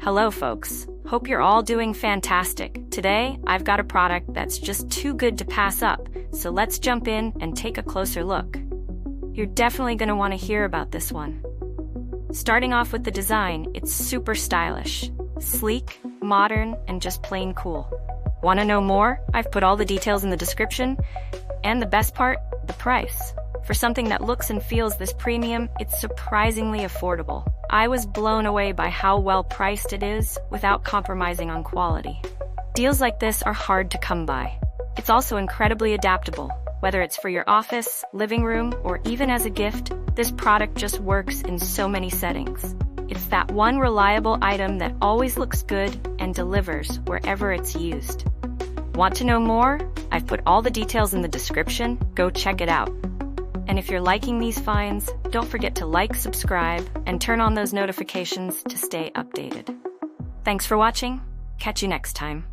Hello folks, hope you're all doing fantastic. Today, I've got a product that's just too good to pass up, so let's jump in and take a closer look. You're definitely going to want to hear about this one. Starting off with the design, it's super stylish, sleek, modern, and just plain cool. Want to know more? I've put all the details in the description, and the best part, the price. For something that looks and feels this premium, it's surprisingly affordable. I was blown away by how well priced it is without compromising on quality. Deals like this are hard to come by. It's also incredibly adaptable. Whether it's for your office, living room, or even as a gift, this product just works in so many settings. It's that one reliable item that always looks good and delivers wherever it's used. Want to know more? I've put all the details in the description. Go check it out. And if you're liking these finds, don't forget to like, subscribe, and turn on those notifications to stay updated. Thanks for watching. Catch you next time.